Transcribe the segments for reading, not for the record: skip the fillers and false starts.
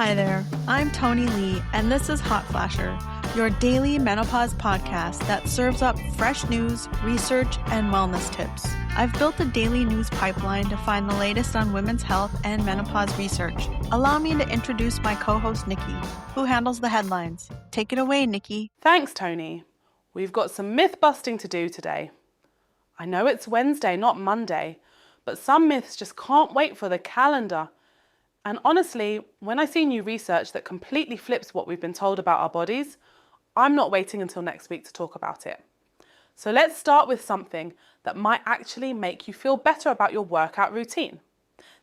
Hi there, I'm Tony Lee, and this is Hot Flasher, your daily menopause podcast that serves up fresh news, research, and wellness tips. I've built a daily news pipeline to find the latest on women's health and menopause research. Allow me to introduce my co-host Nikki, who handles the headlines. Take it away, Nikki. Thanks, Tony. We've got some myth busting to do today. I know it's Wednesday, not Monday, but some myths just can't wait for the calendar. And honestly, when I see new research that completely flips what we've been told about our bodies, I'm not waiting until next week to talk about it. So let's start with something that might actually make you feel better about your workout routine.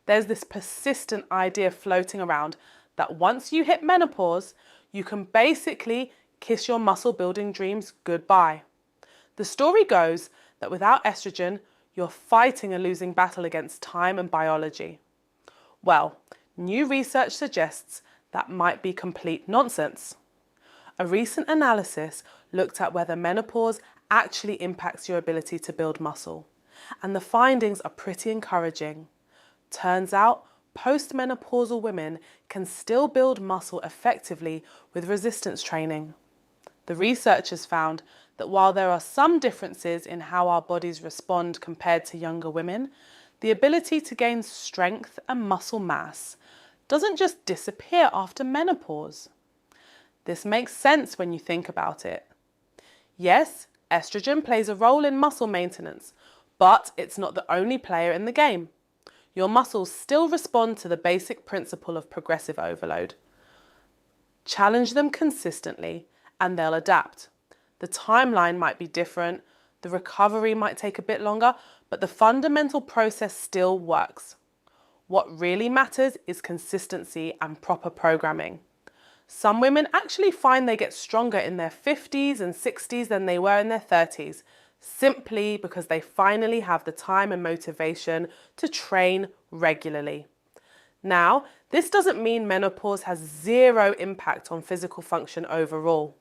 There's this persistent idea floating around that once you hit menopause, you can basically kiss your muscle building dreams goodbye. The story goes that without estrogen, you're fighting a losing battle against time and biology. Well, new research suggests that might be complete nonsense. A recent analysis looked at whether menopause actually impacts your ability to build muscle, and the findings are pretty encouraging. Turns out, postmenopausal women can still build muscle effectively with resistance training. The researchers found that while there are some differences in how our bodies respond compared to younger women, the ability to gain strength and muscle mass doesn't just disappear after menopause. This makes sense when you think about it. Yes, estrogen plays a role in muscle maintenance, but it's not the only player in the game. Your muscles still respond to the basic principle of progressive overload. Challenge them consistently and they'll adapt. The timeline might be different, the recovery might take a bit longer, but the fundamental process still works. What really matters is consistency and proper programming. Some women actually find they get stronger in their 50s and 60s than they were in their 30s, simply because they finally have the time and motivation to train regularly. Now, this doesn't mean menopause has zero impact on physical function overall.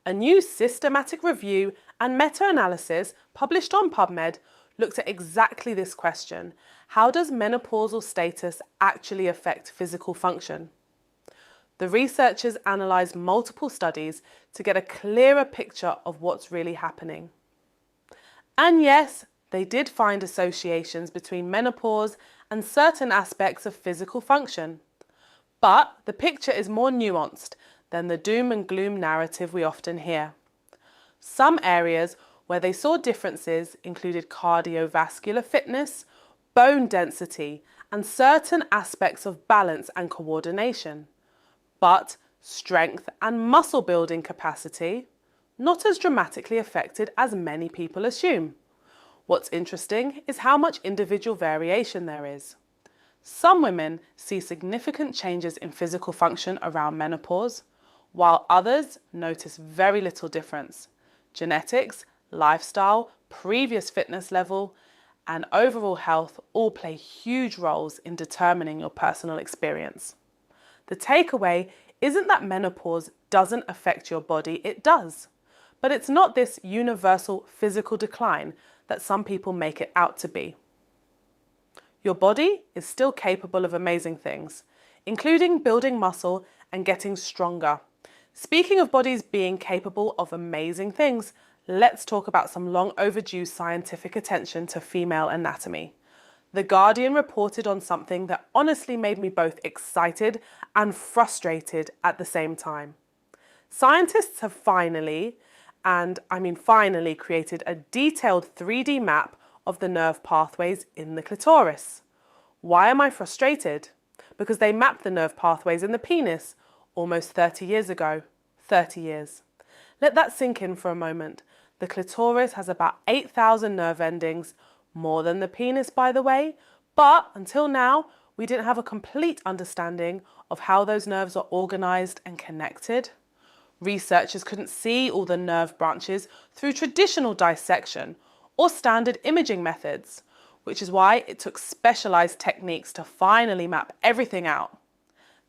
A new systematic review and meta-analysis published on PubMed looked at exactly this question. How does menopausal status actually affect physical function? The researchers analysed multiple studies to get a clearer picture of what's really happening. And yes, they did find associations between menopause and certain aspects of physical function. But the picture is more nuanced than the doom and gloom narrative we often hear. Some areas where they saw differences included cardiovascular fitness, bone density, and certain aspects of balance and coordination. But strength and muscle building capacity, not as dramatically affected as many people assume. What's interesting is how much individual variation there is. Some women see significant changes in physical function around menopause, while others notice very little difference. Genetics, lifestyle, previous fitness level, and overall health all play huge roles in determining your personal experience. The takeaway isn't that menopause doesn't affect your body, it does. But it's not this universal physical decline that some people make it out to be. Your body is still capable of amazing things, including building muscle and getting stronger. Speaking of bodies being capable of amazing things, let's talk about some long overdue scientific attention to female anatomy. The Guardian reported on something that honestly made me both excited and frustrated at the same time. Scientists have finally created a detailed 3D map of the nerve pathways in the clitoris. Why am I frustrated? Because they mapped the nerve pathways in the penis almost 30 years ago. 30 years. Let that sink in for a moment. The clitoris has about 8,000 nerve endings, more than the penis, by the way, but until now, we didn't have a complete understanding of how those nerves are organized and connected. Researchers couldn't see all the nerve branches through traditional dissection or standard imaging methods, which is why it took specialized techniques to finally map everything out.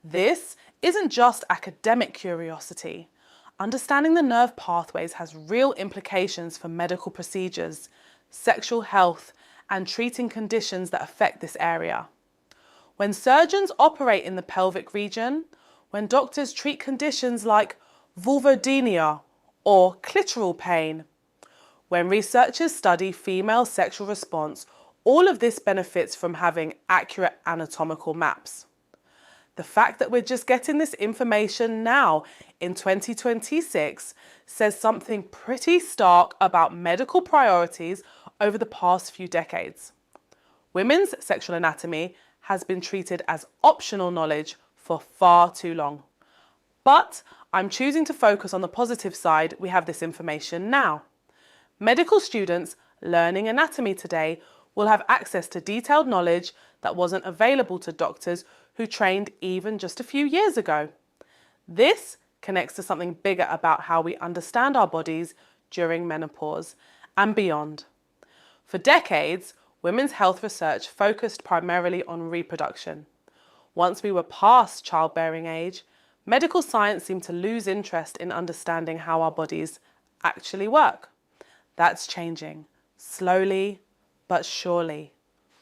This isn't just academic curiosity. Understanding the nerve pathways has real implications for medical procedures, sexual health, and treating conditions that affect this area. when surgeons operate in the pelvic region, when doctors treat conditions like vulvodynia or clitoral pain, when researchers study female sexual response, all of this benefits from having accurate anatomical maps. The fact that we're just getting this information now in 2026 says something pretty stark about medical priorities over the past few decades. Women's sexual anatomy has been treated as optional knowledge for far too long. But I'm choosing to focus on the positive side. We have this information now. Medical students learning anatomy today will have access to detailed knowledge that wasn't available to doctors who trained even just a few years ago. This connects to something bigger about how we understand our bodies during menopause and beyond. For decades, women's health research focused primarily on reproduction. Once we were past childbearing age, medical science seemed to lose interest in understanding how our bodies actually work. That's changing, slowly but surely.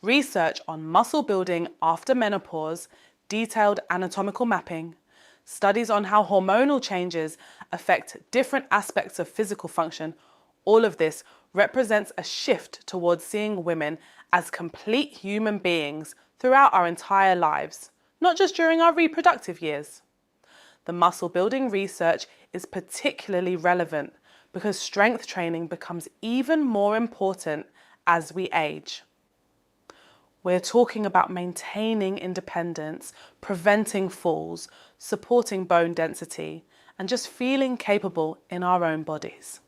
Research on muscle building after menopause, detailed anatomical mapping, studies on how hormonal changes affect different aspects of physical function, all of this represents a shift towards seeing women as complete human beings throughout our entire lives, not just during our reproductive years. The muscle building research is particularly relevant because strength training becomes even more important as we age. We're talking about maintaining independence, preventing falls, supporting bone density, and just feeling capable in our own bodies.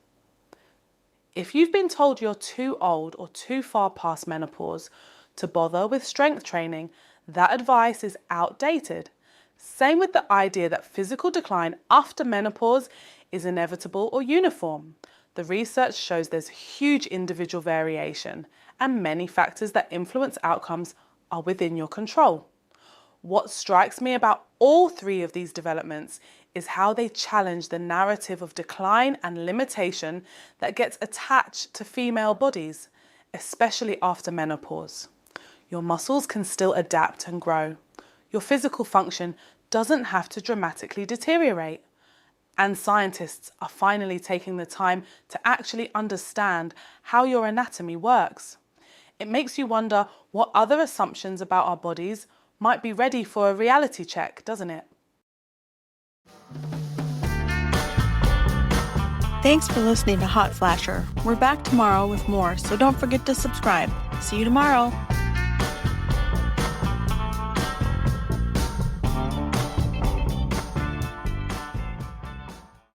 If you've been told you're too old or too far past menopause to bother with strength training, that advice is outdated. Same with the idea that physical decline after menopause is inevitable or uniform. The research shows there's huge individual variation, and many factors that influence outcomes are within your control. What strikes me about all three of these developments is how they challenge the narrative of decline and limitation that gets attached to female bodies, especially after menopause. Your muscles can still adapt and grow. Your physical function doesn't have to dramatically deteriorate. And scientists are finally taking the time to actually understand how your anatomy works. It makes you wonder what other assumptions about our bodies might be ready for a reality check, doesn't it? Thanks for listening to Hot Flasher. We're back tomorrow with more, so don't forget to subscribe. See you tomorrow.